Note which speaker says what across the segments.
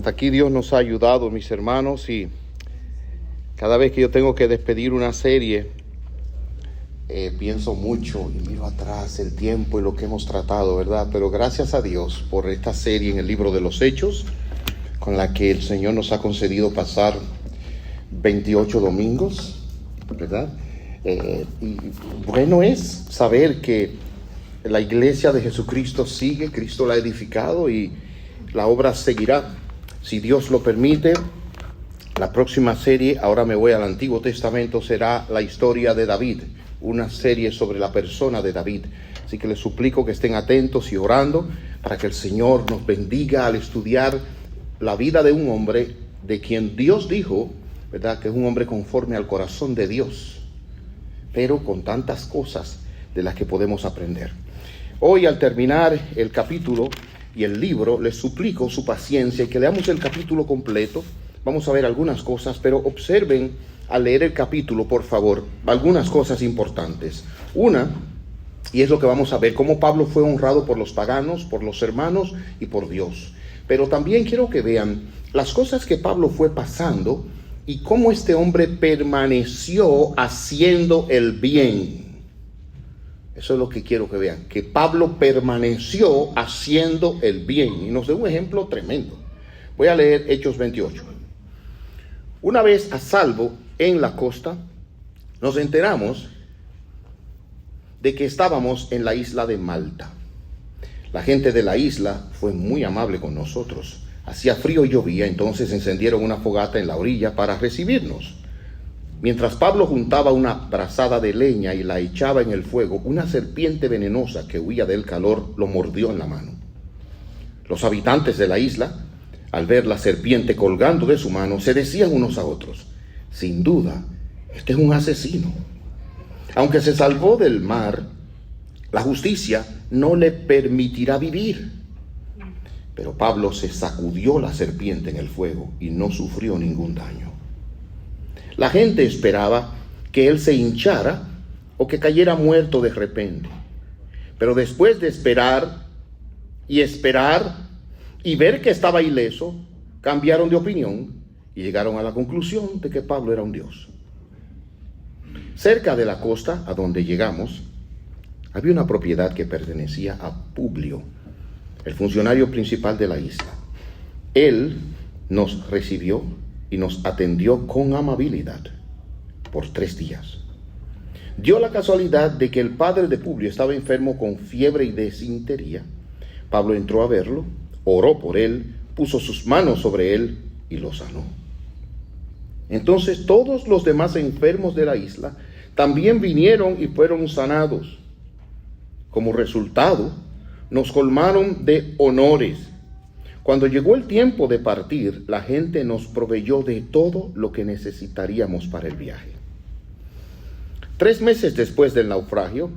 Speaker 1: Hasta aquí Dios nos ha ayudado, mis hermanos, y cada vez que yo tengo que despedir una serie, pienso mucho y miro atrás el tiempo y lo que hemos tratado, ¿verdad? Pero gracias a Dios por esta serie en el libro de los Hechos, con la que el Señor nos ha concedido pasar 28 domingos, ¿verdad? Y bueno es saber que la iglesia de Jesucristo sigue, Cristo la ha edificado y la obra seguirá. Si Dios lo permite, la próxima serie, ahora me voy al Antiguo Testamento, será la historia de David, una serie sobre la persona de David. Así que les suplico que estén atentos y orando para que el Señor nos bendiga al estudiar la vida de un hombre de quien Dios dijo, ¿verdad?, que es un hombre conforme al corazón de Dios, pero con tantas cosas de las que podemos aprender. Hoy, al terminar el capítulo y el libro, les suplico su paciencia y que leamos el capítulo completo. Vamos a ver algunas cosas, pero observen al leer el capítulo, por favor, algunas cosas importantes. Una, y es lo que vamos a ver, cómo Pablo fue honrado por los paganos, por los hermanos y por Dios. Pero también quiero que vean las cosas que Pablo fue pasando y cómo este hombre permaneció haciendo el bien. Eso es lo que quiero que vean, que Pablo permaneció haciendo el bien. Y nos da un ejemplo tremendo. Voy a leer Hechos 28. Una vez a salvo en la costa, nos enteramos de que estábamos en la isla de Malta. La gente de la isla fue muy amable con nosotros. Hacía frío y llovía, entonces encendieron una fogata en la orilla para recibirnos. Mientras Pablo juntaba una brazada de leña y la echaba en el fuego, una serpiente venenosa que huía del calor lo mordió en la mano. Los habitantes de la isla, al ver la serpiente colgando de su mano, se decían unos a otros: sin duda, este es un asesino. Aunque se salvó del mar, la justicia no le permitirá vivir. Pero Pablo se sacudió la serpiente en el fuego y no sufrió ningún daño. La gente esperaba que él se hinchara o que cayera muerto de repente. Pero después de esperar y ver que estaba ileso, cambiaron de opinión y llegaron a la conclusión de que Pablo era un dios. Cerca de la costa a donde llegamos, había una propiedad que pertenecía a Publio, el funcionario principal de la isla. Él nos recibió y nos atendió con amabilidad por 3 días. Dio la casualidad de que el padre de Publio estaba enfermo con fiebre y desintería. Pablo entró a verlo, oró por él, puso sus manos sobre él y lo sanó. Entonces todos los demás enfermos de la isla también vinieron y fueron sanados. Como resultado, nos colmaron de honores. Cuando llegó el tiempo de partir, la gente nos proveyó de todo lo que necesitaríamos para el viaje. 3 meses después del naufragio,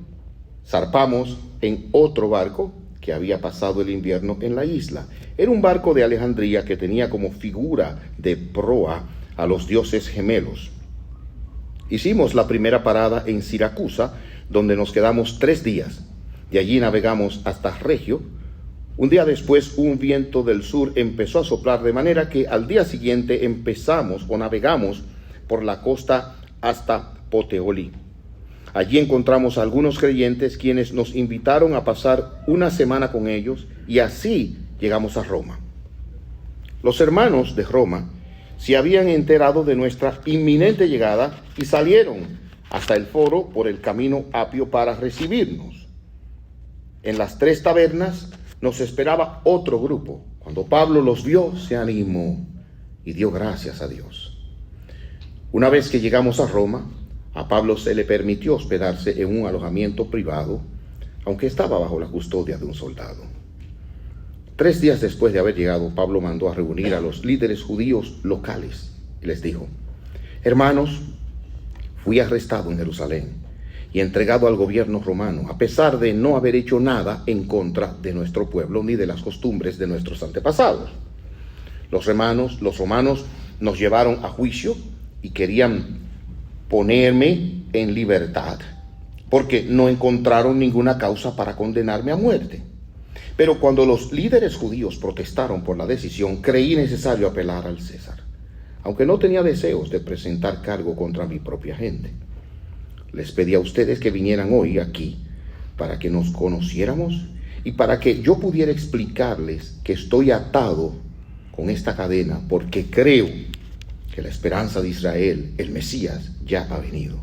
Speaker 1: zarpamos en otro barco que había pasado el invierno en la isla. Era un barco de Alejandría que tenía como figura de proa a los dioses gemelos. Hicimos la primera parada en Siracusa, donde nos quedamos 3 días. De allí navegamos hasta Regio. Un día después, un viento del sur empezó a soplar, de manera que al día siguiente navegamos por la costa hasta Puteoli. Allí encontramos a algunos creyentes quienes nos invitaron a pasar una semana con ellos y así llegamos a Roma. Los hermanos de Roma se habían enterado de nuestra inminente llegada y salieron hasta el foro por el camino Apio para recibirnos. En las 3 tabernas nos esperaba otro grupo. Cuando Pablo los vio, se animó y dio gracias a Dios. Una vez que llegamos a Roma, a Pablo se le permitió hospedarse en un alojamiento privado, aunque estaba bajo la custodia de un soldado. 3 días después de haber llegado, Pablo mandó a reunir a los líderes judíos locales y les dijo: hermanos, fui arrestado en Jerusalén y entregado al gobierno romano, a pesar de no haber hecho nada en contra de nuestro pueblo ni de las costumbres de nuestros antepasados. Los romanos nos llevaron a juicio y querían ponerme en libertad, porque no encontraron ninguna causa para condenarme a muerte. Pero cuando los líderes judíos protestaron por la decisión, creí necesario apelar al César, aunque no tenía deseos de presentar cargo contra mi propia gente. Les pedí a ustedes que vinieran hoy aquí para que nos conociéramos y para que yo pudiera explicarles que estoy atado con esta cadena porque creo que la esperanza de Israel, el Mesías, ya ha venido.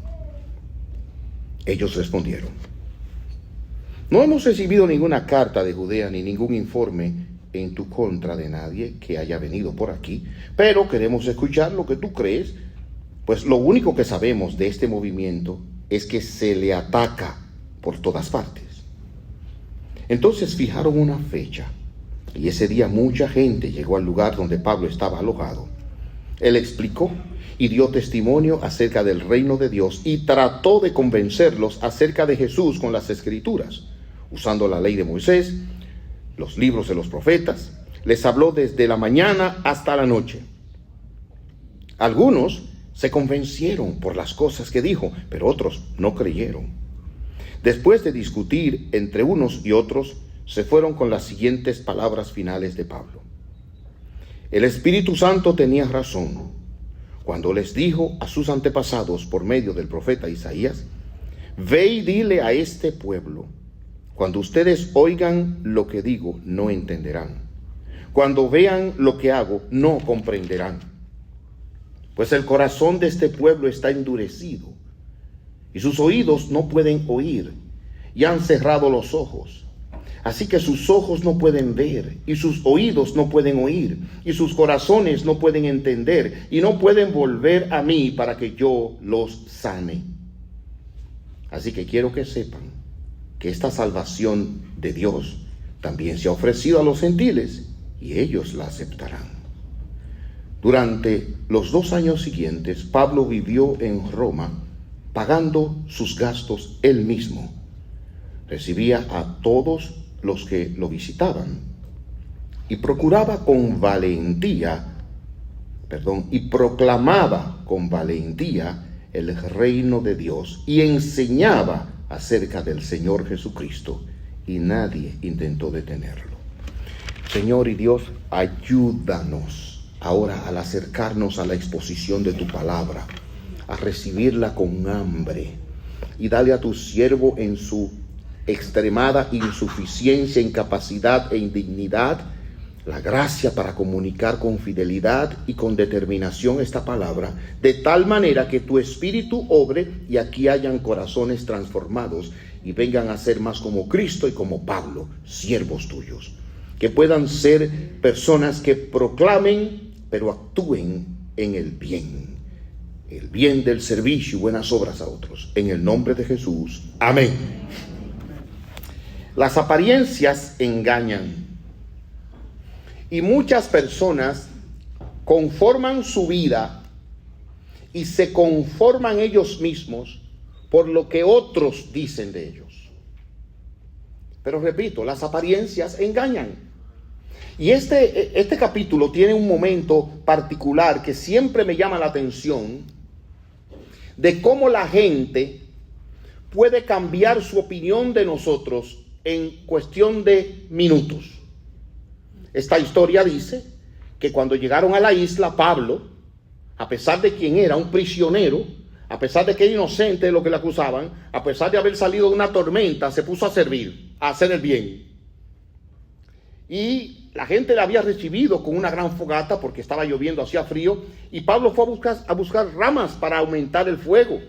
Speaker 1: Ellos respondieron: no hemos recibido ninguna carta de Judea ni ningún informe en tu contra de nadie que haya venido por aquí, pero queremos escuchar lo que tú crees, pues lo único que sabemos de este movimiento es que se le ataca por todas partes. Entonces fijaron una fecha, y ese día mucha gente llegó al lugar donde Pablo estaba alojado. Él explicó y dio testimonio acerca del reino de Dios y trató de convencerlos acerca de Jesús con las Escrituras, usando la ley de Moisés, los libros de los profetas. Les habló desde la mañana hasta la noche. Algunos se convencieron por las cosas que dijo, pero otros no creyeron. Después de discutir entre unos y otros, se fueron con las siguientes palabras finales de Pablo: el Espíritu Santo tenía razón cuando les dijo a sus antepasados por medio del profeta Isaías: ve y dile a este pueblo, cuando ustedes oigan lo que digo, no entenderán. Cuando vean lo que hago, no comprenderán. Pues el corazón de este pueblo está endurecido, y sus oídos no pueden oír, y han cerrado los ojos. Así que sus ojos no pueden ver, y sus oídos no pueden oír, y sus corazones no pueden entender, y no pueden volver a mí para que yo los sane. Así que quiero que sepan que esta salvación de Dios también se ha ofrecido a los gentiles, y ellos la aceptarán. Durante los 2 años siguientes, Pablo vivió en Roma, pagando sus gastos él mismo. Recibía a todos los que lo visitaban y proclamaba con valentía el reino de Dios y enseñaba acerca del Señor Jesucristo, y nadie intentó detenerlo. Señor y Dios, ayúdanos ahora al acercarnos a la exposición de tu palabra, a recibirla con hambre, y dale a tu siervo en su extremada insuficiencia, incapacidad e indignidad la gracia para comunicar con fidelidad y con determinación esta palabra, de tal manera que tu espíritu obre y aquí hayan corazones transformados y vengan a ser más como Cristo y como Pablo, siervos tuyos, que puedan ser personas que proclamen pero actúen en el bien del servicio y buenas obras a otros. En el nombre de Jesús. Amén. Las apariencias engañan, y muchas personas conforman su vida y se conforman ellos mismos por lo que otros dicen de ellos. Pero repito, las apariencias engañan. Y este capítulo tiene un momento particular que siempre me llama la atención, de cómo la gente puede cambiar su opinión de nosotros en cuestión de minutos. Esta historia dice que cuando llegaron a la isla, Pablo, a pesar de quien era un prisionero, a pesar de que era inocente de lo que le acusaban, a pesar de haber salido de una tormenta, se puso a servir, a hacer el bien. Y la gente le había recibido con una gran fogata porque estaba lloviendo, hacía frío, y Pablo fue a buscar ramas para aumentar el fuego.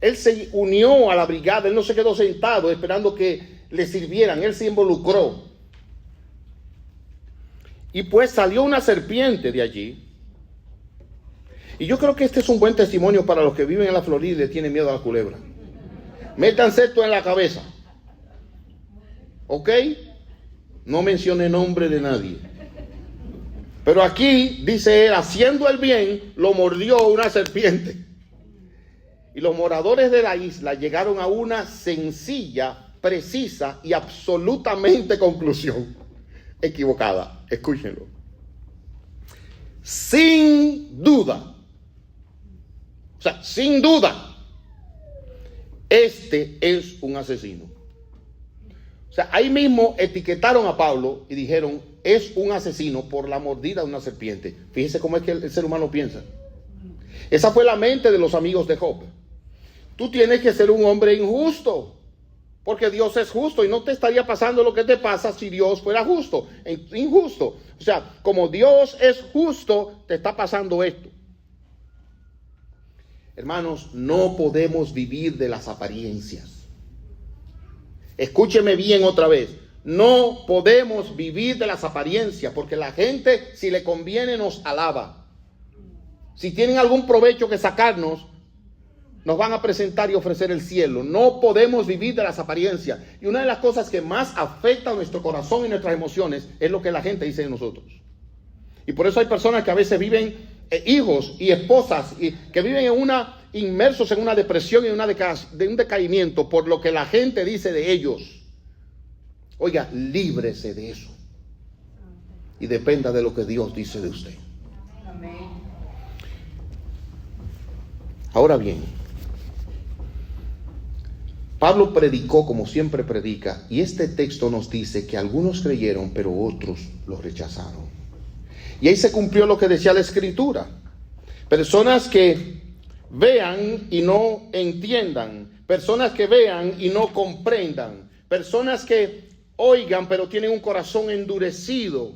Speaker 1: Él se unió a la brigada, él no se quedó sentado esperando que le sirvieran, él se involucró. Y pues salió una serpiente de allí. Y yo creo que este es un buen testimonio para los que viven en la Florida y le tienen miedo a la culebra. Métanse esto en la cabeza. ¿Ok? No mencione nombre de nadie. Pero aquí dice él, haciendo el bien, lo mordió una serpiente. Y los moradores de la isla llegaron a una sencilla, precisa y absolutamente conclusión equivocada. Escúchenlo. Sin duda, sin duda, este es un asesino. O sea, ahí mismo etiquetaron a Pablo y dijeron, es un asesino por la mordida de una serpiente. Fíjese cómo es que el ser humano piensa. Esa fue la mente de los amigos de Job. Tú tienes que ser un hombre injusto, porque Dios es justo y no te estaría pasando lo que te pasa si Dios fuera justo, injusto. O sea, como Dios es justo, te está pasando esto. Hermanos, no podemos vivir de las apariencias. Escúcheme bien otra vez. No podemos vivir de las apariencias, porque la gente, si le conviene, nos alaba. Si tienen algún provecho que sacarnos, nos van a presentar y ofrecer el cielo. No podemos vivir de las apariencias. Y una de las cosas que más afecta a nuestro corazón y nuestras emociones es lo que la gente dice de nosotros. Y por eso hay personas que a veces viven, hijos y esposas, y que viven inmersos en una depresión y de un decaimiento por lo que la gente dice de ellos. Oiga, líbrese de eso. Y dependa de lo que Dios dice de usted. Amén. Ahora bien, Pablo predicó como siempre predica, y este texto nos dice que algunos creyeron, pero otros lo rechazaron. Y ahí se cumplió lo que decía la Escritura. Personas que vean y no entiendan, personas que vean y no comprendan, personas que oigan pero tienen un corazón endurecido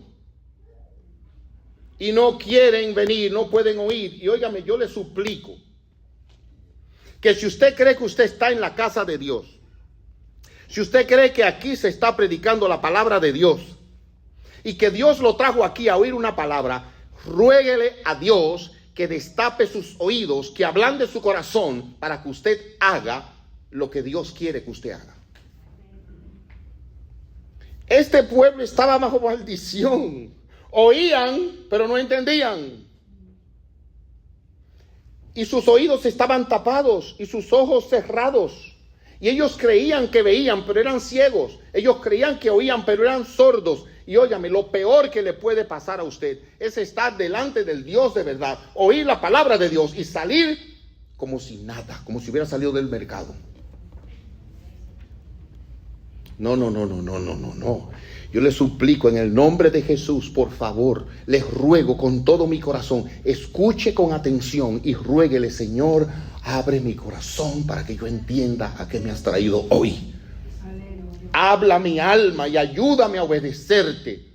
Speaker 1: y no quieren venir, no pueden oír. Y óigame, yo le suplico que si usted cree que usted está en la casa de Dios, si usted cree que aquí se está predicando la palabra de Dios y que Dios lo trajo aquí a oír una palabra, ruéguele a Dios que destape sus oídos, que ablande su corazón para que usted haga lo que Dios quiere que usted haga. Este pueblo estaba bajo maldición. Oían, pero no entendían. Y sus oídos estaban tapados y sus ojos cerrados. Y ellos creían que veían, pero eran ciegos. Ellos creían que oían, pero eran sordos. Y óigame, lo peor que le puede pasar a usted es estar delante del Dios de verdad, oír la palabra de Dios y salir como si nada, como si hubiera salido del mercado. No. Yo le suplico en el nombre de Jesús, por favor, les ruego con todo mi corazón, escuche con atención y ruéguele, Señor, abre mi corazón para que yo entienda a qué me has traído hoy. Habla mi alma y ayúdame a obedecerte,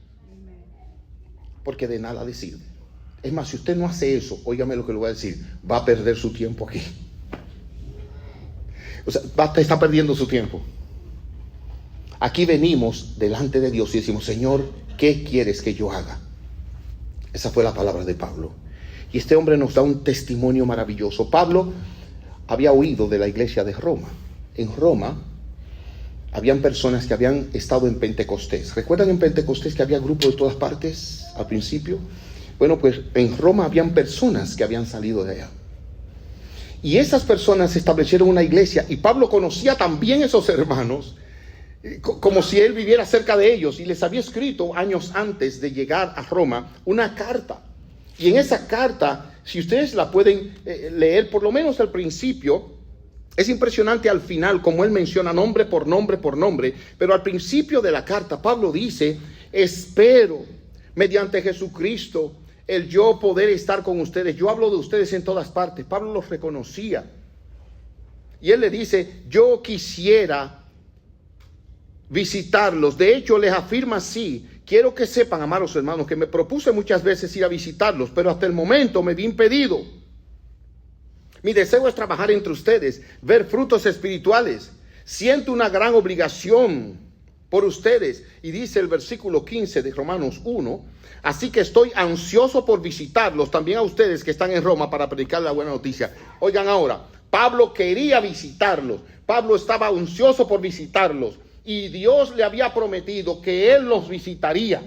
Speaker 1: porque de nada le sirve. Es más, si usted no hace eso, óigame lo que le voy a decir, va a perder su tiempo aquí. O sea, está perdiendo su tiempo. Aquí venimos delante de Dios y decimos, Señor, ¿qué quieres que yo haga? Esa fue la palabra de Pablo. Y este hombre nos da un testimonio maravilloso. Pablo había oído de la iglesia de Roma. En Roma habían personas que habían estado en Pentecostés. ¿Recuerdan en Pentecostés que había grupos de todas partes al principio? Bueno, pues en Roma habían personas que habían salido de allá. Y esas personas establecieron una iglesia. Y Pablo conocía también a esos hermanos, como si él viviera cerca de ellos, y les había escrito años antes de llegar a Roma una carta. Y en esa carta, si ustedes la pueden leer, por lo menos al principio, es impresionante al final como él menciona nombre por nombre, pero al principio de la carta Pablo dice, espero mediante Jesucristo el yo poder estar con ustedes. Yo hablo de ustedes en todas partes. Pablo los reconocía. Y él le dice, yo quisiera visitarlos. De hecho, les afirma así: quiero que sepan, amados hermanos, que me propuse muchas veces ir a visitarlos, pero hasta el momento me vi impedido. Mi deseo es trabajar entre ustedes, ver frutos espirituales. Siento una gran obligación por ustedes. Y dice el versículo 15 de Romanos 1, así que estoy ansioso por visitarlos, también a ustedes que están en Roma, para predicar la buena noticia. Oigan ahora, Pablo quería visitarlos. Pablo estaba ansioso por visitarlos. Y Dios le había prometido que él los visitaría.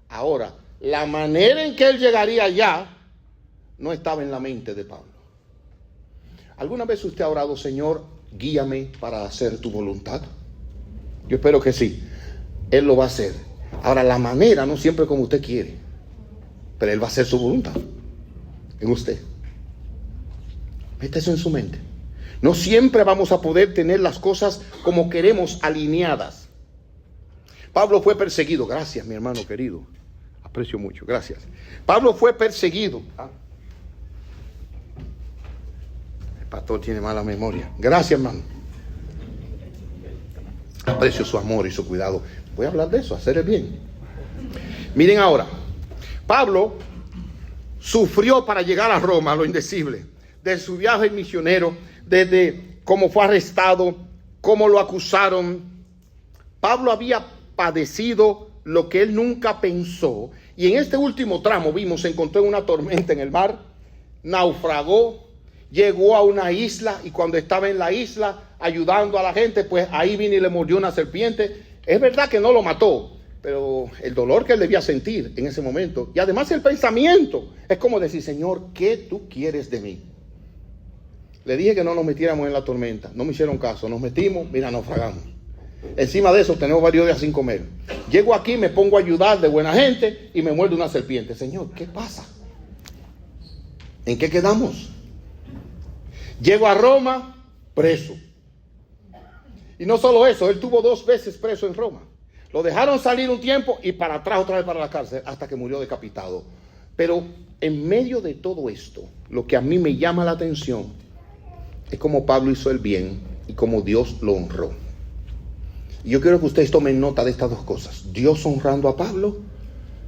Speaker 1: Ahora, la manera en que él llegaría allá no estaba en la mente de Pablo. ¿Alguna vez usted ha orado, Señor, guíame para hacer tu voluntad? Yo espero que sí. Él lo va a hacer. Ahora, la manera no siempre como usted quiere, pero él va a hacer su voluntad en usted. Meta eso en su mente. No siempre vamos a poder tener las cosas como queremos, alineadas. Pablo fue perseguido. Gracias, mi hermano querido. Aprecio mucho, gracias. Pablo fue perseguido. El pastor tiene mala memoria. Gracias, hermano. Aprecio su amor y su cuidado. Voy a hablar de eso, hacer el bien. Miren ahora, Pablo sufrió para llegar a Roma lo indecible. De su viaje misionero, desde cómo fue arrestado, cómo lo acusaron. Pablo había padecido lo que él nunca pensó. Y en este último tramo vimos, se encontró en una tormenta en el mar, naufragó, llegó a una isla y cuando estaba en la isla ayudando a la gente, pues ahí vino y le mordió una serpiente. Es verdad que no lo mató, pero el dolor que él debía sentir en ese momento, y además el pensamiento, es como decir, Señor, ¿qué tú quieres de mí? Le dije que no nos metiéramos en la tormenta, no me hicieron caso, nos metimos, mira, naufragamos. Encima de eso tenemos varios días sin comer. Llego aquí, me pongo a ayudar de buena gente y me muerde una serpiente. Señor, ¿qué pasa? ¿En qué quedamos? Llego a Roma, preso. Y no solo eso, él tuvo 2 veces preso en Roma. Lo dejaron salir un tiempo y para atrás otra vez para la cárcel hasta que murió decapitado. Pero en medio de todo esto, lo que a mí me llama la atención es cómo Pablo hizo el bien y cómo Dios lo honró. Y yo quiero que ustedes tomen nota de estas 2 cosas. Dios honrando a Pablo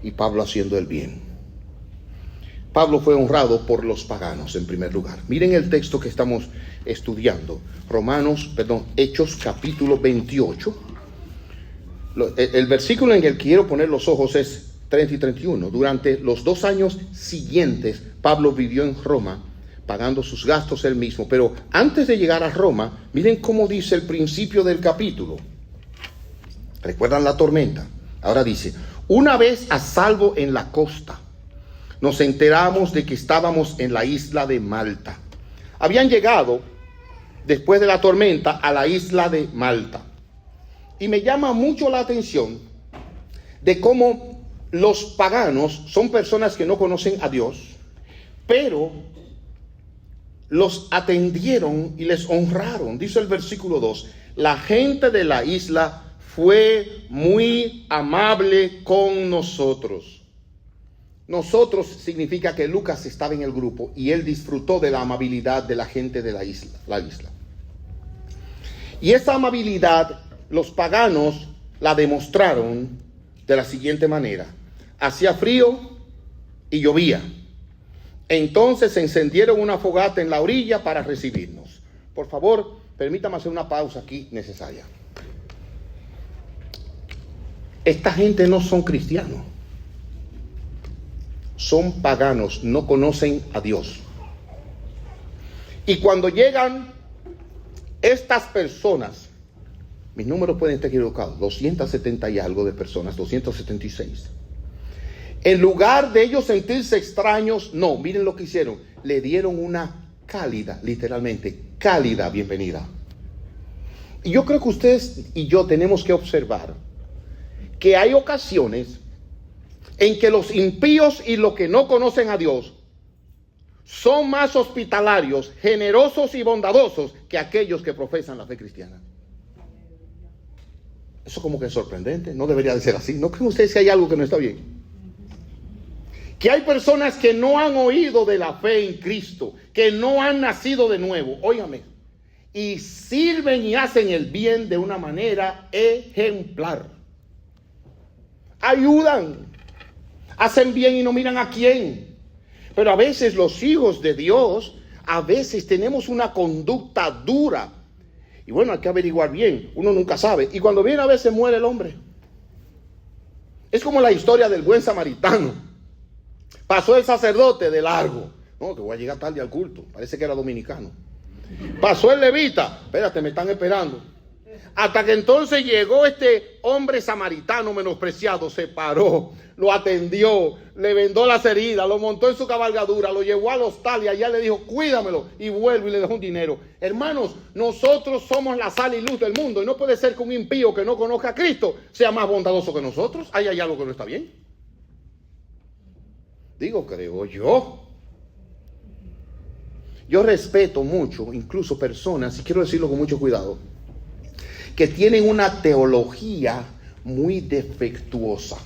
Speaker 1: y Pablo haciendo el bien. Pablo fue honrado por los paganos en primer lugar. Miren el texto que estamos estudiando. Hechos capítulo 28. El versículo en el que quiero poner los ojos es 30 y 31. Durante los 2 años siguientes, Pablo vivió en Roma, pagando sus gastos él mismo. Pero antes de llegar a Roma, miren cómo dice el principio del capítulo. ¿Recuerdan la tormenta? Ahora dice, una vez a salvo en la costa, nos enteramos de que estábamos en la isla de Malta. Habían llegado, después de la tormenta, a la isla de Malta. Y me llama mucho la atención de cómo los paganos son personas que no conocen a Dios, pero los atendieron y les honraron. Dice el versículo 2, la gente de la isla fue muy amable con nosotros. Nosotros significa que Lucas estaba en el grupo y él disfrutó de la amabilidad de la gente de la isla. Y esa amabilidad los paganos la demostraron de la siguiente manera. Hacía frío y llovía. Entonces se encendieron una fogata en la orilla para recibirnos. Por favor, permítame hacer una pausa aquí necesaria. Esta gente no son cristianos. Son paganos, no conocen a Dios. Y cuando llegan estas personas, mis números pueden estar equivocados, 270 y algo de personas, 276. En lugar de ellos sentirse extraños, no, miren lo que hicieron. Le dieron una cálida, literalmente, cálida bienvenida. Y yo creo que ustedes y yo tenemos que observar que hay ocasiones en que los impíos y los que no conocen a Dios son más hospitalarios, generosos y bondadosos que aquellos que profesan la fe cristiana. Eso como que es sorprendente, no debería de ser así. ¿No creen ustedes que hay algo que no está bien? Que hay personas que no han oído de la fe en Cristo, que no han nacido de nuevo, óigame, y sirven y hacen el bien de una manera ejemplar. Ayudan, hacen bien y no miran a quién. Pero a veces los hijos de Dios, a veces tenemos una conducta dura. Y bueno, hay que averiguar bien, uno nunca sabe. Y cuando viene a veces muere el hombre. Es como la historia del buen samaritano. Pasó el sacerdote de largo. No, que voy a llegar tarde al culto, parece que era dominicano. Pasó el levita, espérate, me están esperando. Hasta que entonces llegó este hombre samaritano menospreciado, se paró, lo atendió, le vendó las heridas, lo montó en su cabalgadura, lo llevó al hostal y allá le dijo, cuídamelo, y vuelve y le dejó un dinero. Hermanos, nosotros somos la sal y luz del mundo y no puede ser que un impío que no conozca a Cristo sea más bondadoso que nosotros. Hay algo que no está bien. Digo, creo yo. Yo respeto mucho, incluso personas, y quiero decirlo con mucho cuidado, que tienen una teología muy defectuosa.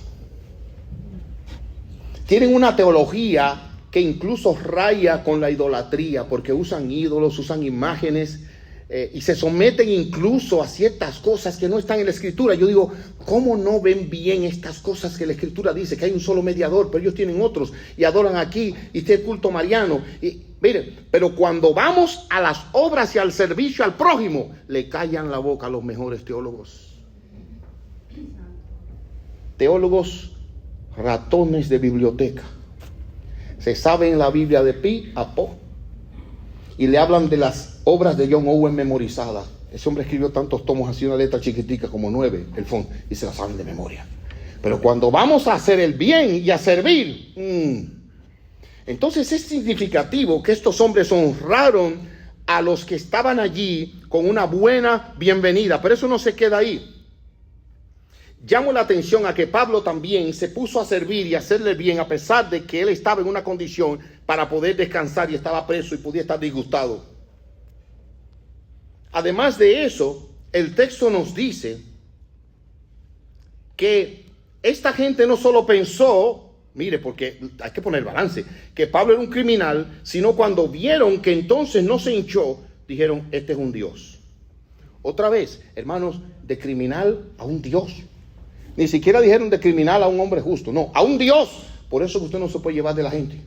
Speaker 1: Tienen una teología que incluso raya con la idolatría, porque usan ídolos, usan imágenes, y se someten incluso a ciertas cosas que no están en la Escritura. Yo digo, ¿cómo no ven bien estas cosas que la Escritura dice? Que hay un solo mediador, pero ellos tienen otros, y adoran aquí, y este culto mariano. Y miren, pero cuando vamos a las obras y al servicio al prójimo, le callan la boca a los mejores teólogos. Teólogos ratones de biblioteca. Se saben la Biblia de pi a po y le hablan de las obras de John Owen memorizadas. Ese hombre escribió tantos tomos, así una letra chiquitica como 9 el fondo, y se la saben de memoria. Pero cuando vamos a hacer el bien y a servir, entonces es significativo que estos hombres honraron a los que estaban allí con una buena bienvenida. Pero eso no se queda ahí. Llamo la atención a que Pablo también se puso a servir y a hacerle bien, a pesar de que él estaba en una condición para poder descansar y estaba preso y podía estar disgustado. Además de eso, el texto nos dice que esta gente no solo pensó, mire, porque hay que poner balance, que Pablo era un criminal, sino cuando vieron que entonces no se hinchó, dijeron, este es un Dios. Otra vez, hermanos, de criminal a un Dios. Ni siquiera dijeron de criminal a un hombre justo, no, a un Dios. Por eso que usted no se puede llevar de la gente,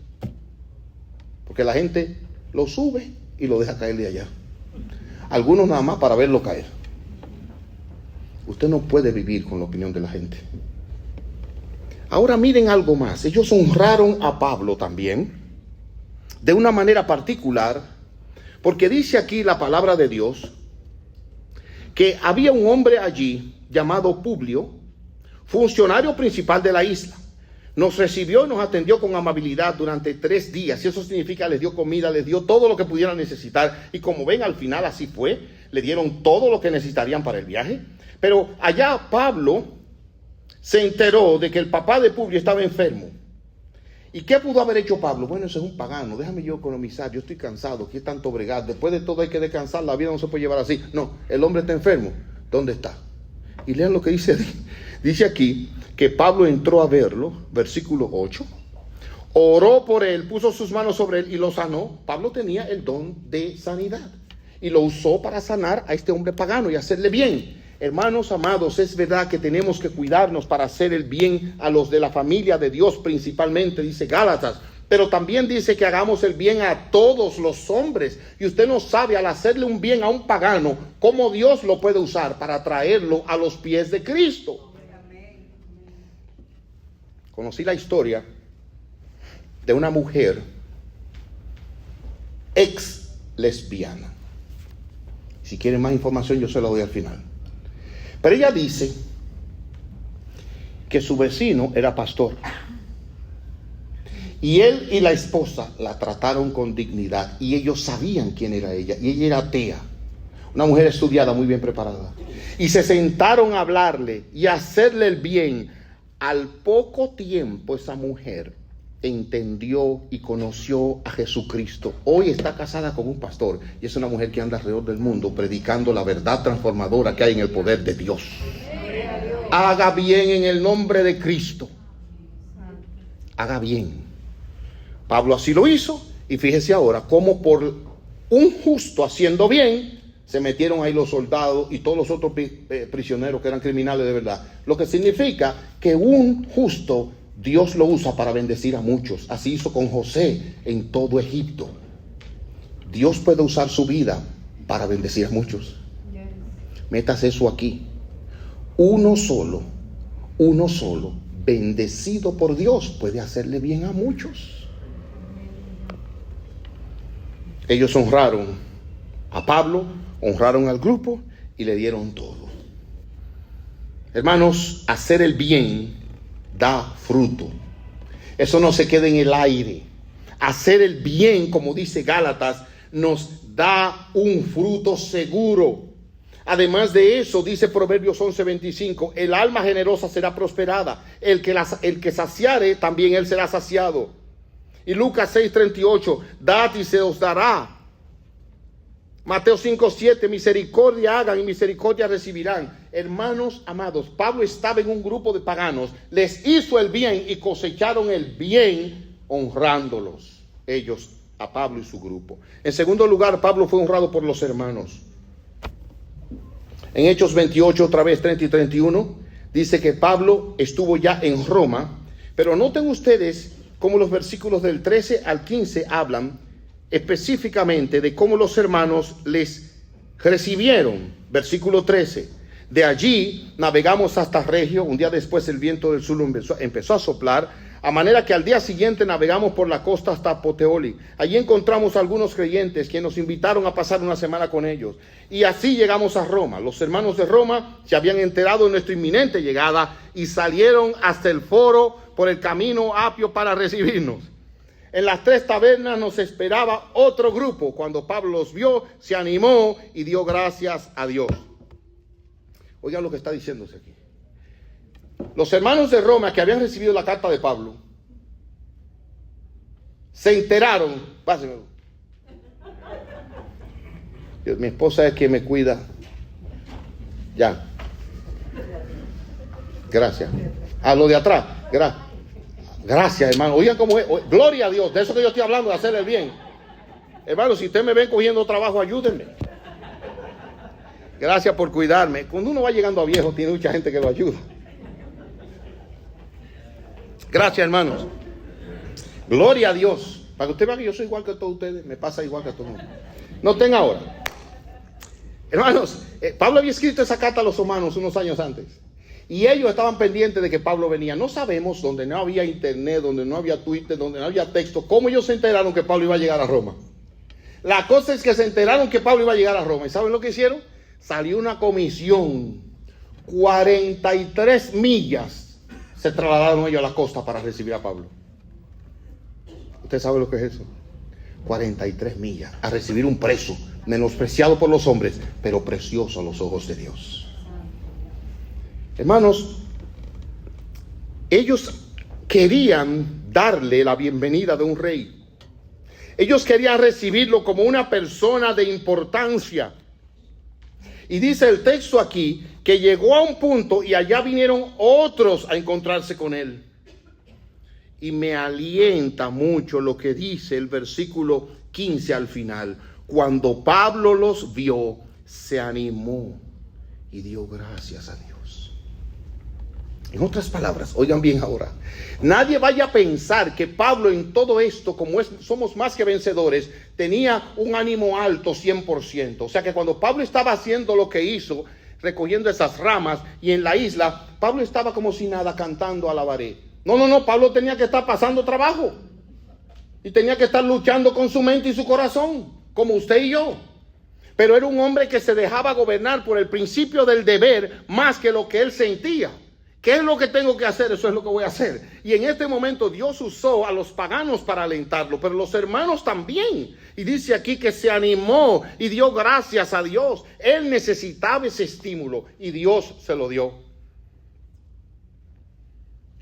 Speaker 1: porque la gente lo sube y lo deja caer de allá. Algunos nada más para verlo caer. Usted no puede vivir con la opinión de la gente. Ahora miren algo más. Ellos honraron a Pablo también, de una manera particular, porque dice aquí la palabra de Dios, que había un hombre allí llamado Publio, funcionario principal de la isla. Nos recibió y nos atendió con amabilidad durante 3 días. Y eso significa, les dio comida, les dio todo lo que pudieran necesitar. Y como ven, al final así fue. Le dieron todo lo que necesitarían para el viaje. Pero allá Pablo se enteró de que el papá de Publio estaba enfermo. ¿Y qué pudo haber hecho Pablo? Bueno, ese es un pagano, déjame yo economizar, yo estoy cansado, ¿qué tanto bregar? Después de todo hay que descansar, la vida no se puede llevar así. No, el hombre está enfermo. ¿Dónde está? Y lean lo que dice. Dice aquí que Pablo entró a verlo, versículo 8, oró por él, puso sus manos sobre él y lo sanó. Pablo tenía el don de sanidad y lo usó para sanar a este hombre pagano y hacerle bien. Hermanos amados, es verdad que tenemos que cuidarnos para hacer el bien a los de la familia de Dios principalmente, dice Gálatas. Pero también dice que hagamos el bien a todos los hombres. Y usted no sabe, al hacerle un bien a un pagano, cómo Dios lo puede usar para traerlo a los pies de Cristo. Conocí la historia de una mujer ex lesbiana. Si quieren más información, yo se la doy al final. Pero ella dice que su vecino era pastor. Y él y la esposa la trataron con dignidad. Y ellos sabían quién era ella. Y ella era atea. Una mujer estudiada, muy bien preparada. Y se sentaron a hablarle y a hacerle el bien. Al poco tiempo esa mujer entendió y conoció a Jesucristo. Hoy está casada con un pastor. Y es una mujer que anda alrededor del mundo predicando la verdad transformadora que hay en el poder de Dios. Haga bien en el nombre de Cristo. Haga bien. Pablo así lo hizo, y fíjese ahora cómo por un justo haciendo bien se metieron ahí los soldados y todos los otros prisioneros que eran criminales de verdad. Lo que significa que un justo Dios lo usa para bendecir a muchos. Así hizo con José en todo Egipto. Dios puede usar su vida para bendecir a muchos. Métase eso aquí. Uno solo, bendecido por Dios, puede hacerle bien a muchos. Ellos honraron a Pablo, honraron al grupo y le dieron todo. Hermanos, hacer el bien da fruto. Eso no se queda en el aire. Hacer el bien, como dice Gálatas, nos da un fruto seguro. Además de eso, dice Proverbios 11:25, el alma generosa será prosperada. El que saciare, también él será saciado. Y Lucas 6:38, dad y se os dará. Mateo 5:7, misericordia hagan y misericordia recibirán. Hermanos amados, Pablo estaba en un grupo de paganos, les hizo el bien y cosecharon el bien honrándolos, ellos, a Pablo y su grupo. En segundo lugar, Pablo fue honrado por los hermanos. En Hechos 28, otra vez 30 y 31, dice que Pablo estuvo ya en Roma, pero noten ustedes cómo los versículos del 13 al 15 hablan específicamente de cómo los hermanos les recibieron. Versículo 13: de allí navegamos hasta Regio. Un día después el viento del sur empezó a soplar, a manera que al día siguiente navegamos por la costa hasta Puteoli. Allí encontramos a algunos creyentes que nos invitaron a pasar una semana con ellos, y así llegamos a Roma. Los hermanos de Roma se habían enterado de nuestra inminente llegada y salieron hasta el foro por el camino Apio para recibirnos. En las 3 tabernas nos esperaba otro grupo. Cuando Pablo los vio, se animó y dio gracias a Dios. Oigan lo que está diciéndose aquí. Los hermanos de Roma que habían recibido la carta de Pablo se enteraron. Dios, mi esposa es quien me cuida. Ya. Gracias. A lo de atrás. Gracias, hermano. Oigan cómo es. Gloria a Dios. De eso que yo estoy hablando, de hacer el bien. Hermano, si ustedes me ven cogiendo trabajo, ayúdenme. Gracias por cuidarme. Cuando uno va llegando a viejo, tiene mucha gente que lo ayuda. Gracias, hermanos. Gloria a Dios. Para que usted vea que yo soy igual que todos ustedes, me pasa igual que a todo el mundo. Noten ahora. Hermanos, Pablo había escrito esa carta a los romanos unos años antes. Y ellos estaban pendientes de que Pablo venía. No sabemos, donde no había internet, donde no había Twitter, donde no había texto, cómo ellos se enteraron que Pablo iba a llegar a Roma. La cosa es que se enteraron que Pablo iba a llegar a Roma. ¿Y saben lo que hicieron? Salió una comisión. 43 millas se trasladaron ellos a la costa para recibir a Pablo. ¿Usted sabe lo que es eso? 43 millas a recibir un preso, menospreciado por los hombres, pero precioso a los ojos de Dios. Hermanos, ellos querían darle la bienvenida de un rey. Ellos querían recibirlo como una persona de importancia. Y dice el texto aquí que llegó a un punto y allá vinieron otros a encontrarse con él. Y me alienta mucho lo que dice el versículo 15 al final. Cuando Pablo los vio, se animó y dio gracias a Dios. En otras palabras, oigan bien ahora, nadie vaya a pensar que Pablo en todo esto, como somos más que vencedores, tenía un ánimo alto 100%. O sea que cuando Pablo estaba haciendo lo que hizo, recogiendo esas ramas y en la isla, Pablo estaba como si nada, cantando alabaré. No, Pablo tenía que estar pasando trabajo y tenía que estar luchando con su mente y su corazón, como usted y yo. Pero era un hombre que se dejaba gobernar por el principio del deber más que lo que él sentía. ¿Qué es lo que tengo que hacer? Eso es lo que voy a hacer. Y en este momento Dios usó a los paganos para alentarlo, pero los hermanos también. Y dice aquí que se animó y dio gracias a Dios. Él necesitaba ese estímulo y Dios se lo dio.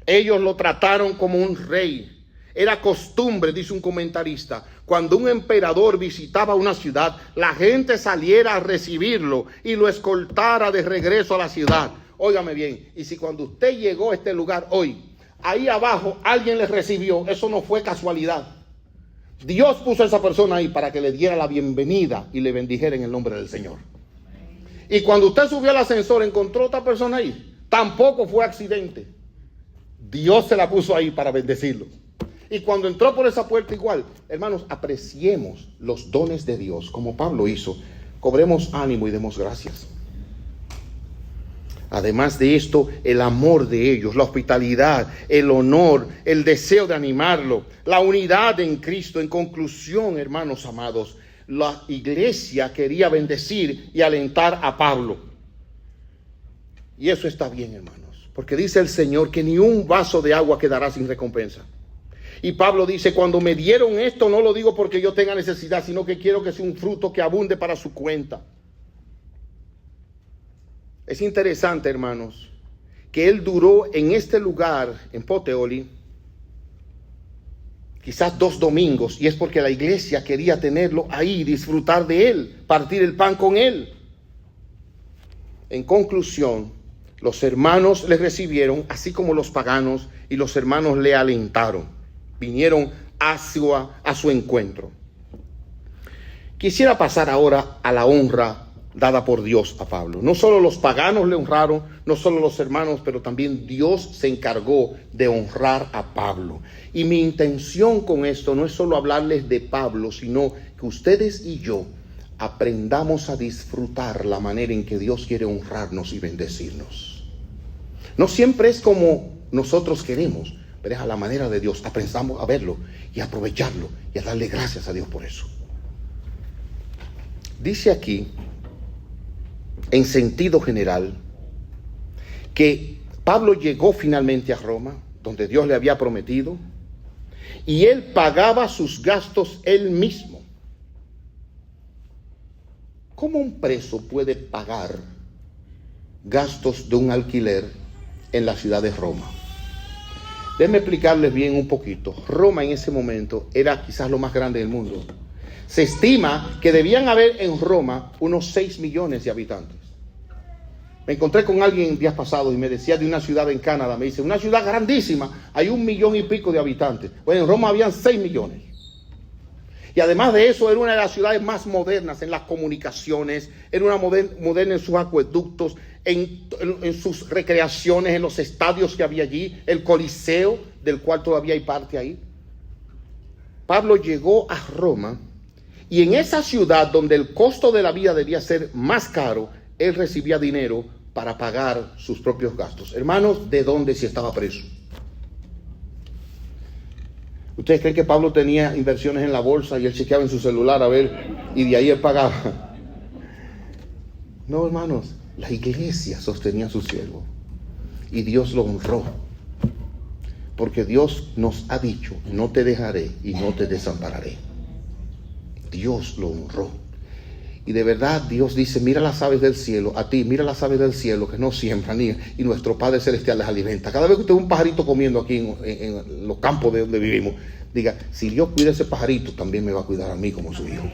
Speaker 1: Ellos lo trataron como un rey. Era costumbre, dice un comentarista, cuando un emperador visitaba una ciudad, la gente saliera a recibirlo y lo escoltara de regreso a la ciudad. Óigame bien, y si cuando usted llegó a este lugar hoy, ahí abajo alguien le recibió, eso no fue casualidad. Dios puso a esa persona ahí para que le diera la bienvenida y le bendijera en el nombre del Señor. Y cuando usted subió al ascensor, encontró otra persona ahí, tampoco fue accidente. Dios se la puso ahí para bendecirlo. Y cuando entró por esa puerta igual, hermanos, apreciemos los dones de Dios, como Pablo hizo. Cobremos ánimo y demos gracias. Además de esto, el amor de ellos, la hospitalidad, el honor, el deseo de animarlo, la unidad en Cristo. En conclusión, hermanos amados, la iglesia quería bendecir y alentar a Pablo. Y eso está bien, hermanos, porque dice el Señor que ni un vaso de agua quedará sin recompensa. Y Pablo dice, cuando me dieron esto, no lo digo porque yo tenga necesidad, sino que quiero que sea un fruto que abunde para su cuenta. Es interesante, hermanos, que él duró en este lugar, en Puteoli, quizás 2 domingos, y es porque la iglesia quería tenerlo ahí, disfrutar de él, partir el pan con él. En conclusión, los hermanos le recibieron, así como los paganos, y los hermanos le alentaron. Vinieron a su encuentro. Quisiera pasar ahora a la honra dada por Dios a Pablo. No solo los paganos le honraron, no solo los hermanos, pero también Dios se encargó de honrar a Pablo. Y mi intención con esto no es solo hablarles de Pablo, sino que ustedes y yo aprendamos a disfrutar la manera en que Dios quiere honrarnos y bendecirnos. No siempre es como nosotros queremos, pero es a la manera de Dios. Aprendamos a verlo y a aprovecharlo y a darle gracias a Dios por eso. Dice aquí, en sentido general, que Pablo llegó finalmente a Roma, donde Dios le había prometido, y él pagaba sus gastos él mismo. ¿Cómo un preso puede pagar gastos de un alquiler en la ciudad de Roma? Déjenme explicarles bien un poquito. Roma en ese momento era quizás lo más grande del mundo. Se estima que debían haber en Roma unos 6 millones de habitantes. Me encontré con alguien días pasados y me decía de una ciudad en Canadá. Me dice, una ciudad grandísima, hay 1 millón y pico de habitantes. Bueno, en Roma habían 6 millones. Y además de eso, era una de las ciudades más modernas en las comunicaciones, era una moderna en sus acueductos, en sus recreaciones, en los estadios que había allí, el Coliseo, del cual todavía hay parte ahí. Pablo llegó a Roma, y en esa ciudad donde el costo de la vida debía ser más caro, él recibía dinero para pagar sus propios gastos. Hermanos, ¿de dónde si estaba preso? ¿Ustedes creen que Pablo tenía inversiones en la bolsa y él chequeaba en su celular a ver y de ahí él pagaba? No, hermanos, la iglesia sostenía a su siervo y Dios lo honró. Porque Dios nos ha dicho, no te dejaré y no te desampararé. Dios lo honró. Y de verdad Dios dice, mira las aves del cielo, a ti, mira las aves del cielo que no siembran y nuestro Padre Celestial les alimenta. Cada vez que usted ve un pajarito comiendo aquí en los campos de donde vivimos, diga, si Dios cuida ese pajarito, también me va a cuidar a mí como su hijo.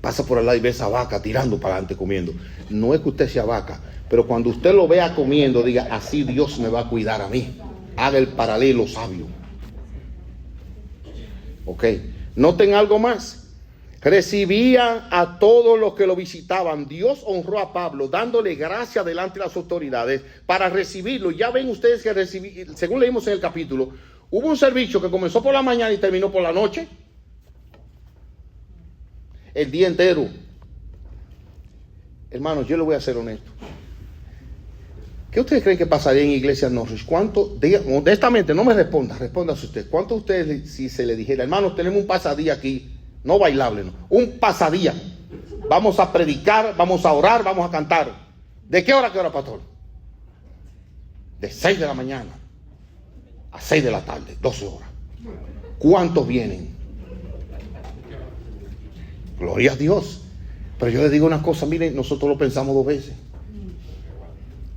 Speaker 1: Pasa por al lado y ve esa vaca tirando para adelante comiendo. No es que usted sea vaca, pero cuando usted lo vea comiendo, diga, así Dios me va a cuidar a mí. Haga el paralelo sabio. Ok, noten algo más. Recibían a todos los que lo visitaban. Dios honró a Pablo, dándole gracia delante de las autoridades para recibirlo. Ya ven ustedes que según leímos en el capítulo, hubo un servicio que comenzó por la mañana y terminó por la noche. El día entero. Hermanos, yo le voy a ser honesto. ¿Qué ustedes creen que pasaría en Iglesia Norris? Honestamente, no me respóndase usted. ¿Cuánto ustedes, si se le dijera, hermanos, tenemos un pasadía aquí? No bailable, no. Un pasadía. Vamos a predicar, vamos a orar, vamos a cantar. ¿De qué hora a qué hora, pastor? De 6 de la mañana a 6 de la tarde, 12 horas. ¿Cuántos vienen? Gloria a Dios. Pero yo les digo una cosa, miren, nosotros lo pensamos 2 veces.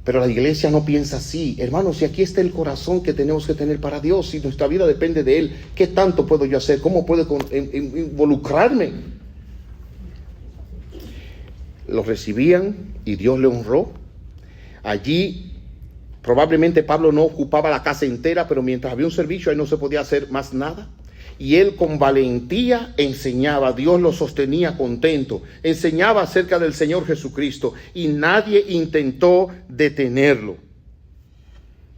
Speaker 1: Pero la iglesia no piensa así. Hermanos, si aquí está el corazón que tenemos que tener para Dios, si nuestra vida depende de Él, ¿qué tanto puedo yo hacer? ¿Cómo puedo involucrarme? Los recibían y Dios le honró. Allí probablemente Pablo no ocupaba la casa entera, pero mientras había un servicio ahí no se podía hacer más nada. Y él con valentía enseñaba, Dios lo sostenía contento, enseñaba acerca del Señor Jesucristo y nadie intentó detenerlo.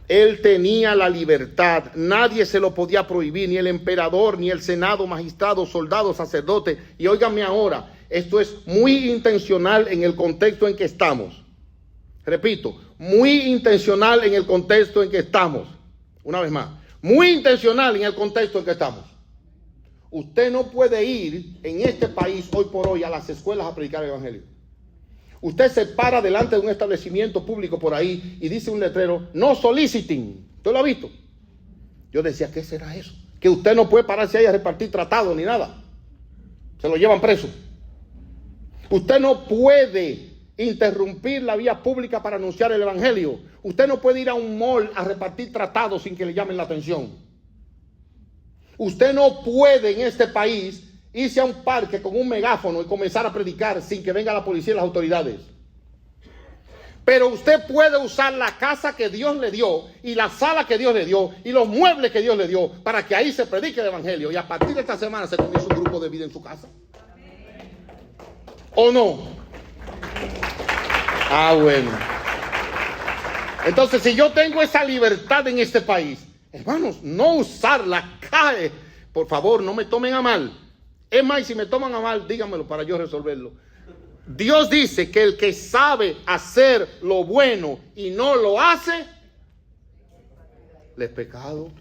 Speaker 1: Él tenía la libertad, nadie se lo podía prohibir, ni el emperador, ni el senado, magistrado, soldado, sacerdote. Y óiganme ahora, esto es muy intencional en el contexto en que estamos. Repito, muy intencional en el contexto en que estamos. Una vez más, muy intencional en el contexto en que estamos. Usted no puede ir en este país hoy por hoy a las escuelas a predicar el evangelio. Usted se para delante de un establecimiento público por ahí y dice un letrero, no soliciting. ¿Usted lo ha visto? Yo decía, ¿qué será eso? Que usted no puede pararse ahí a repartir tratados ni nada. Se lo llevan preso. Usted no puede interrumpir la vía pública para anunciar el evangelio. Usted no puede ir a un mall a repartir tratados sin que le llamen la atención. Usted no puede en este país irse a un parque con un megáfono y comenzar a predicar sin que venga la policía y las autoridades. Pero usted puede usar la casa que Dios le dio y la sala que Dios le dio y los muebles que Dios le dio para que ahí se predique el evangelio, y a partir de esta semana se comienza un grupo de vida en su casa. ¿O no? Bueno. Entonces, si yo tengo esa libertad en este país, hermanos, no usarla cae. Por favor, no me tomen a mal. Es más, si me toman a mal, díganmelo para yo resolverlo. Dios dice que el que sabe hacer lo bueno y no lo hace, le es pecado.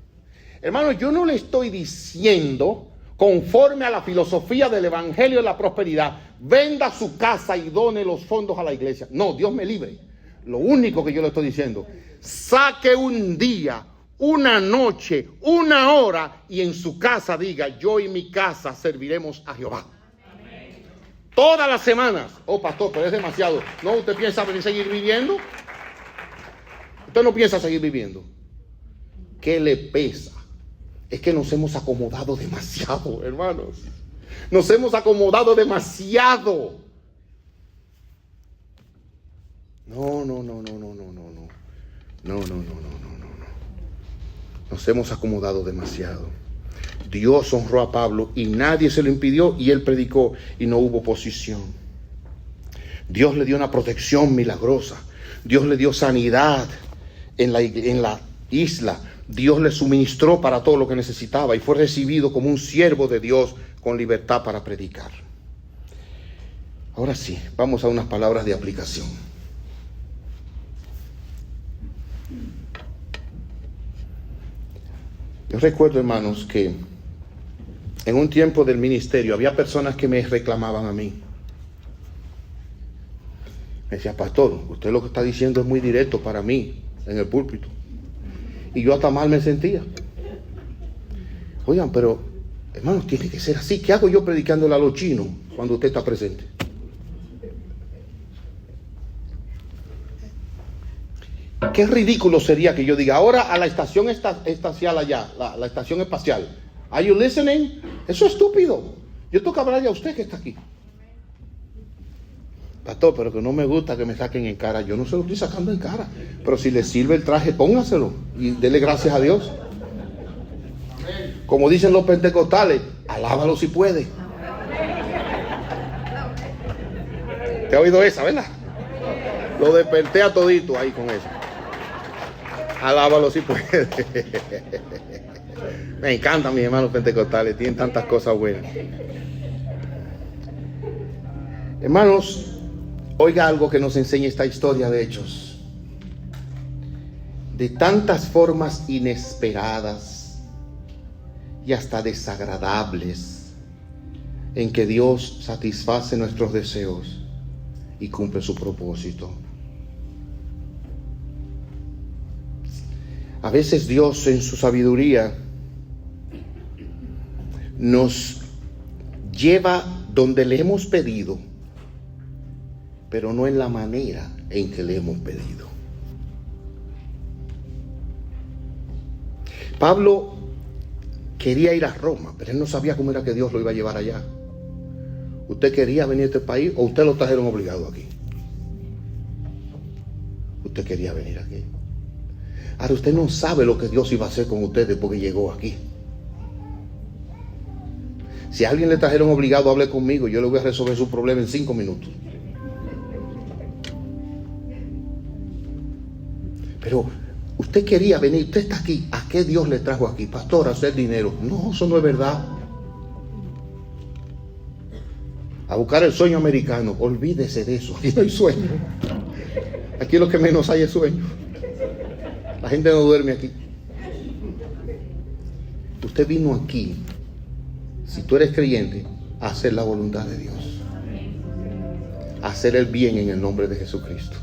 Speaker 1: Hermano, yo no le estoy diciendo, conforme a la filosofía del evangelio de la prosperidad, venda su casa y done los fondos a la iglesia. No, Dios me libre. Lo único que yo le estoy diciendo, saque un día, una noche, una hora, y en su casa diga: yo y mi casa serviremos a Jehová. Todas las semanas. Oh, pastor, pero es demasiado. No, ¿usted piensa seguir viviendo? Usted no piensa seguir viviendo. ¿Qué le pesa? Es que nos hemos acomodado demasiado, hermanos. Nos hemos acomodado demasiado. No. Nos hemos acomodado demasiado. Dios honró a Pablo y nadie se lo impidió, y él predicó y no hubo oposición. Dios le dio una protección milagrosa. Dios le dio sanidad en la isla. Dios le suministró para todo lo que necesitaba y fue recibido como un siervo de Dios con libertad para predicar. Ahora sí, vamos a unas palabras de aplicación. Yo recuerdo, hermanos, que en un tiempo del ministerio había personas que me reclamaban a mí. Me decía: pastor, usted lo que está diciendo es muy directo para mí en el púlpito. Y yo hasta mal me sentía. Oigan, pero hermanos, tiene que ser así. ¿Qué hago yo predicándole a los chinos cuando usted está presente? Qué ridículo sería que yo diga ahora a la estación espacial allá, la estación espacial: ¿Are you listening? Eso es estúpido. Yo tengo que hablarle a usted que está aquí. Pastor, pero que no me gusta que me saquen en cara. Yo no se lo estoy sacando en cara. Pero si le sirve el traje, póngaselo y dele gracias a Dios. Como dicen los pentecostales, alábalo si puede. ¿Te ha oído esa, verdad? Lo desperté a todito ahí con eso. Alábalo si puede. Me encantan mis hermanos pentecostales, tienen tantas cosas buenas. Hermanos, oiga algo que nos enseña esta historia de Hechos. De tantas formas inesperadas y hasta desagradables en que Dios satisface nuestros deseos y cumple su propósito. A veces Dios, en su sabiduría, nos lleva donde le hemos pedido, pero no en la manera en que le hemos pedido. Pablo quería ir a Roma, pero él no sabía cómo era que Dios lo iba a llevar allá. ¿Usted quería venir a este país o usted lo trajeron obligado aquí? Usted quería venir aquí. Ahora usted no sabe lo que Dios iba a hacer con ustedes porque llegó aquí. Si a alguien le trajeron obligado, hable conmigo. Yo le voy a resolver su problema en 5 minutos. Pero usted quería venir, usted está aquí. ¿A qué Dios le trajo aquí? Pastor, a hacer dinero. No, eso no es verdad. A buscar el sueño americano. Olvídese de eso. Aquí no hay sueño. Aquí lo que menos hay es sueño. La gente no duerme aquí. Usted vino aquí, si tú eres creyente, a hacer la voluntad de Dios, a hacer el bien en el nombre de Jesucristo,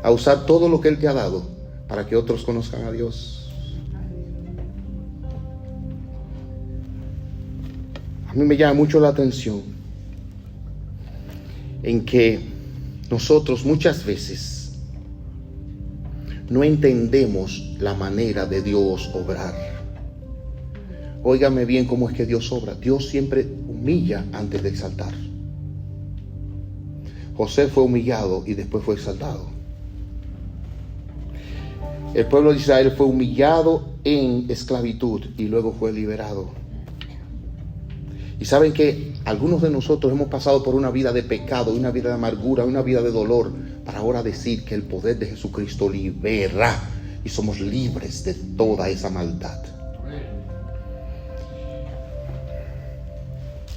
Speaker 1: a usar todo lo que Él te ha dado para que otros conozcan a Dios. A mí me llama mucho la atención en que nosotros muchas veces no entendemos la manera de Dios obrar. Óigame bien cómo es que Dios obra. Dios siempre humilla antes de exaltar. José fue humillado y después fue exaltado. El pueblo de Israel fue humillado en esclavitud y luego fue liberado. Y saben que algunos de nosotros hemos pasado por una vida de pecado, una vida de amargura, una vida de dolor, para ahora decir que el poder de Jesucristo libera y somos libres de toda esa maldad.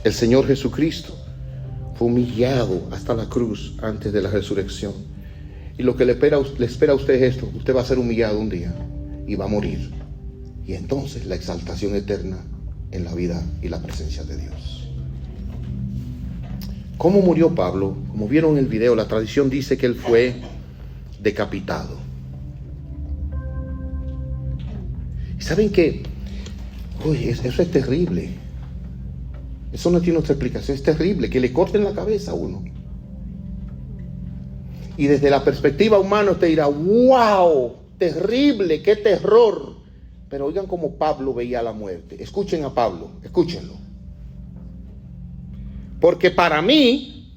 Speaker 1: El Señor Jesucristo fue humillado hasta la cruz antes de la resurrección. Y lo que le espera a usted es esto: usted va a ser humillado un día y va a morir. Y entonces la exaltación eterna en la vida y la presencia de Dios. ¿Cómo murió Pablo? Como vieron en el video, la tradición dice que él fue decapitado. ¿Y saben qué? Uy, eso es terrible. Eso no tiene otra explicación. Es terrible que le corten la cabeza a uno. Y desde la perspectiva humana usted dirá: wow, terrible, qué terror. Pero oigan cómo Pablo veía la muerte. Escuchen a Pablo, escúchenlo. Porque para mí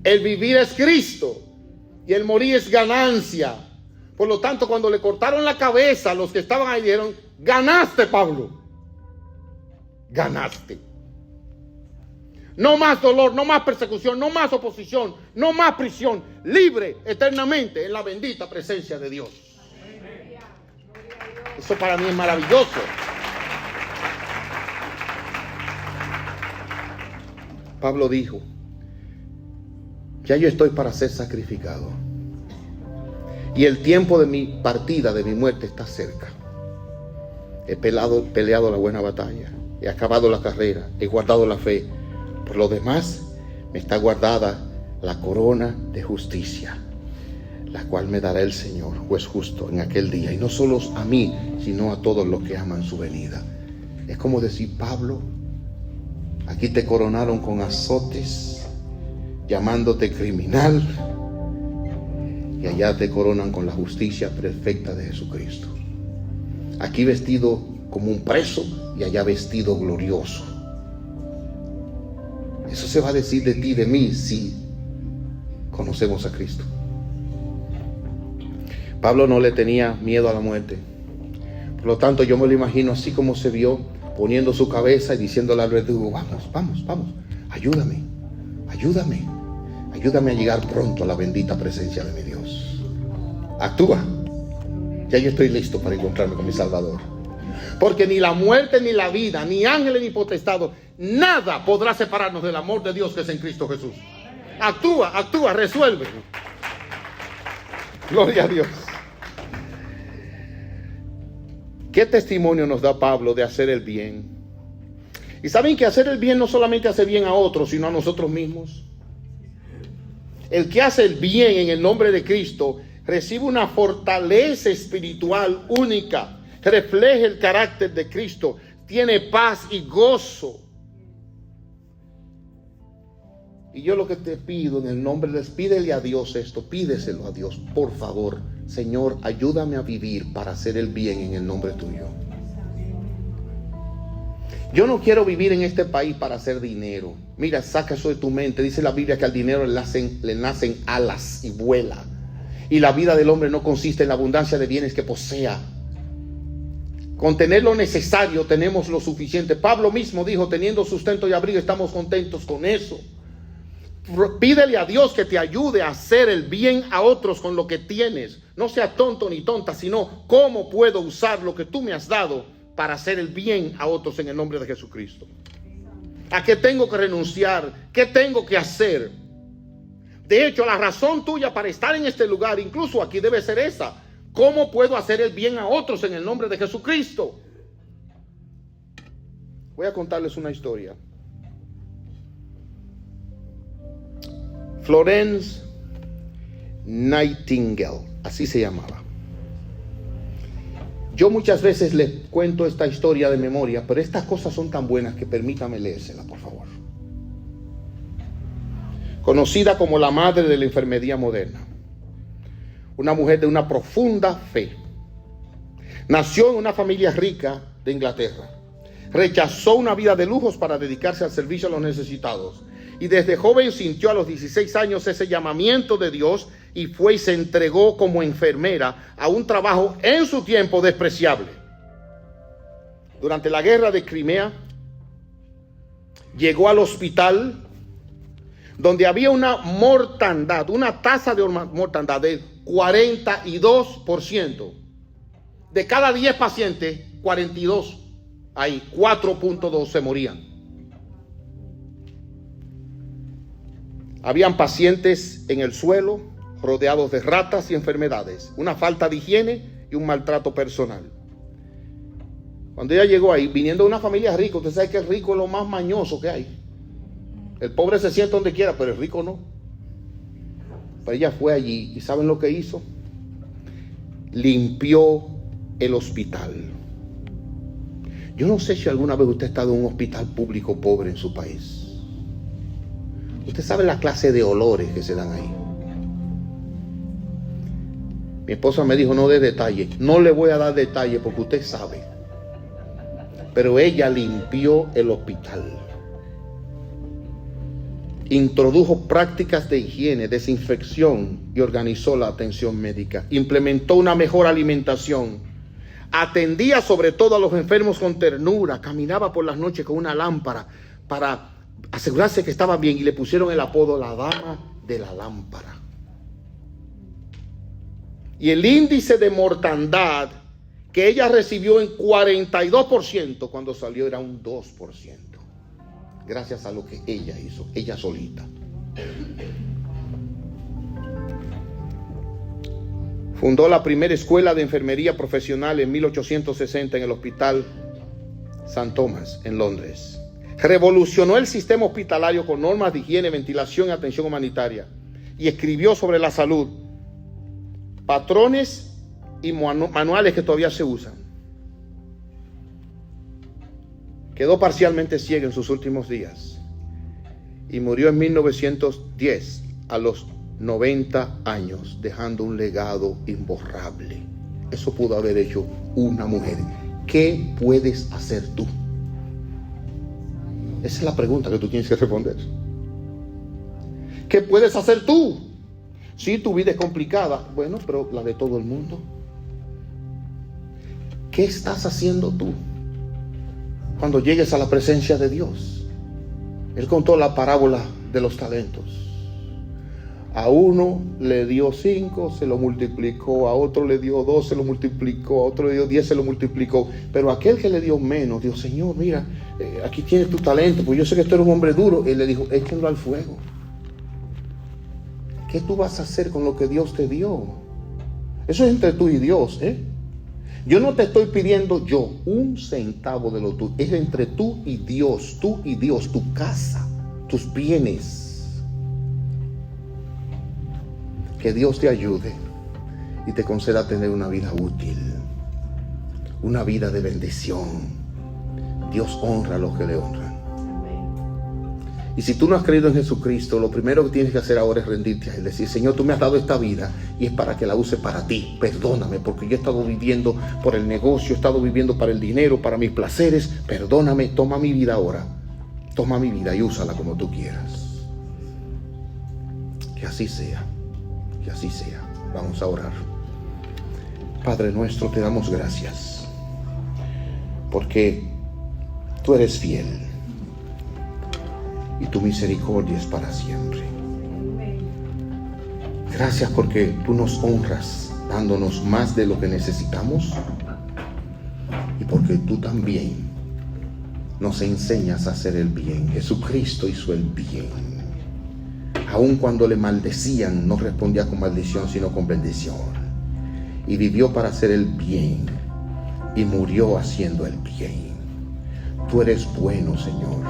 Speaker 1: el vivir es Cristo y el morir es ganancia. Por lo tanto, cuando le cortaron la cabeza, los que estaban ahí dijeron: ganaste, Pablo, ganaste. No más dolor, no más persecución, no más oposición, no más prisión. Libre eternamente en la bendita presencia de Dios. Eso para mí es maravilloso. Pablo dijo: ya yo estoy para ser sacrificado. Y el tiempo de mi partida, de mi muerte, está cerca. He peleado la buena batalla. He acabado la carrera. He guardado la fe. Por lo demás, me está guardada la corona de justicia, la cual me dará el Señor, juez justo, en aquel día. Y no solo a mí, sino a todos los que aman su venida. Es como decir: Pablo, aquí te coronaron con azotes, llamándote criminal, y allá te coronan con la justicia perfecta de Jesucristo. Aquí vestido como un preso y allá vestido glorioso. Eso se va a decir de ti y de mí si conocemos a Cristo. Pablo no le tenía miedo a la muerte. Por lo tanto, yo me lo imagino así como se vio, poniendo su cabeza y diciéndole al verdugo: vamos, ayúdame a llegar pronto a la bendita presencia de mi Dios. Actúa. Ya yo estoy listo para encontrarme con mi Salvador. Porque ni la muerte, ni la vida, ni ángeles, ni potestad, nada podrá separarnos del amor de Dios que es en Cristo Jesús. Actúa, resuelve. Gloria a Dios. ¿Qué testimonio nos da Pablo de hacer el bien? Y saben que hacer el bien no solamente hace bien a otros, sino a nosotros mismos. El que hace el bien en el nombre de Cristo recibe una fortaleza espiritual única. Refleja el carácter de Cristo, tiene paz y gozo. Y yo lo que te pido en el nombre de Dios, pídele a Dios esto, pídeselo a Dios, por favor. Señor, ayúdame a vivir para hacer el bien en el nombre tuyo. Yo no quiero vivir en este país para hacer dinero. Mira, saca eso de tu mente. Dice la Biblia que al dinero le nacen alas y vuela. Y la vida del hombre no consiste en la abundancia de bienes que posea. Con tener lo necesario tenemos lo suficiente. Pablo mismo dijo: teniendo sustento y abrigo, estamos contentos con eso. Pídele a Dios que te ayude a hacer el bien a otros con lo que tienes. No sea tonto ni tonta, sino cómo puedo usar lo que tú me has dado para hacer el bien a otros en el nombre de Jesucristo. ¿A qué tengo que renunciar? ¿Qué tengo que hacer? De hecho, la razón tuya para estar en este lugar, incluso aquí, debe ser esa. ¿Cómo puedo hacer el bien a otros en el nombre de Jesucristo? Voy a contarles una historia. Florence Nightingale, así se llamaba. Yo muchas veces les cuento esta historia de memoria, pero estas cosas son tan buenas que permítame leérsela, por favor. Conocida como la madre de la enfermería moderna. Una mujer de una profunda fe. Nació en una familia rica de Inglaterra. Rechazó una vida de lujos para dedicarse al servicio a los necesitados. Y desde joven sintió a los 16 años ese llamamiento de Dios y fue y se entregó como enfermera a un trabajo en su tiempo despreciable. Durante la guerra de Crimea, llegó al hospital donde había una mortandad, una tasa de mortandad de 42%. De cada 10 pacientes, 42, ahí 4.2 se morían. Habían pacientes en el suelo, rodeados de ratas y enfermedades, una falta de higiene y un maltrato personal. Cuando ella llegó ahí, viniendo de una familia rica, usted sabe que el rico es lo más mañoso que hay. El pobre se sienta donde quiera, pero el rico no. Pero ella fue allí y ¿saben lo que hizo? Limpió el hospital. Yo no sé si alguna vez usted ha estado en un hospital público pobre en su país. Usted sabe la clase de olores que se dan ahí. Mi esposa me dijo, no dé detalle. No le voy a dar detalle porque usted sabe. Pero ella limpió el hospital. Introdujo prácticas de higiene, desinfección y organizó la atención médica. Implementó una mejor alimentación. Atendía sobre todo a los enfermos con ternura. Caminaba por las noches con una lámpara para asegurarse que estaba bien y le pusieron el apodo la dama de la lámpara. Y el índice de mortandad que ella recibió en 42% cuando salió era un 2%. Gracias a lo que ella hizo, ella solita. Fundó la primera escuela de enfermería profesional en 1860 en el Hospital St. Thomas en Londres. Revolucionó el sistema hospitalario con normas de higiene, ventilación y atención humanitaria. Y escribió sobre la salud, patrones y manuales que todavía se usan. Quedó parcialmente ciega en sus últimos días y murió en 1910 a los 90 años, dejando un legado imborrable. Eso pudo haber hecho una mujer. ¿Qué puedes hacer tú? Esa es la pregunta que tú tienes que responder. ¿Qué puedes hacer tú? Si tu vida es complicada, bueno, pero la de todo el mundo. ¿Qué estás haciendo tú cuando llegues a la presencia de Dios? Él contó la parábola de los talentos. A uno le dio 5, se lo multiplicó. A otro le dio 2, se lo multiplicó. A otro le dio 10, se lo multiplicó. Pero aquel que le dio menos, dijo, Señor, mira, aquí tienes tu talento, pues yo sé que tú eres un hombre duro. Él le dijo, échenlo al fuego. ¿Qué tú vas a hacer con lo que Dios te dio? Eso es entre tú y Dios, Yo no te estoy pidiendo yo un centavo de lo tuyo. Es entre tú y Dios, tu casa, tus bienes. Que Dios te ayude y te conceda tener una vida útil, una vida de bendición. Dios honra a los que le honran. Y si tú no has creído en Jesucristo, lo primero que tienes que hacer ahora es rendirte a Él. Decir, Señor, tú me has dado esta vida y es para que la use para ti. Perdóname porque yo he estado viviendo por el negocio, he estado viviendo para el dinero, para mis placeres. Perdóname, toma mi vida ahora. Toma mi vida y úsala como tú quieras. Que así sea. Que así sea. Vamos a orar. Padre nuestro, te damos gracias porque tú eres fiel y tu misericordia es para siempre. Gracias porque tú nos honras dándonos más de lo que necesitamos y porque tú también nos enseñas a hacer el bien. Jesucristo hizo el bien. Aun cuando le maldecían, no respondía con maldición, sino con bendición. Y vivió para hacer el bien. Y murió haciendo el bien. Tú eres bueno, Señor.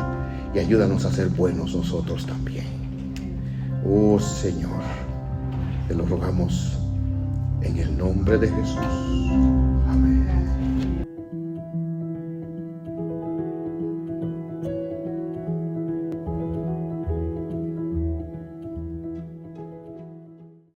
Speaker 1: Y ayúdanos a ser buenos nosotros también. Oh, Señor, te lo rogamos en el nombre de Jesús.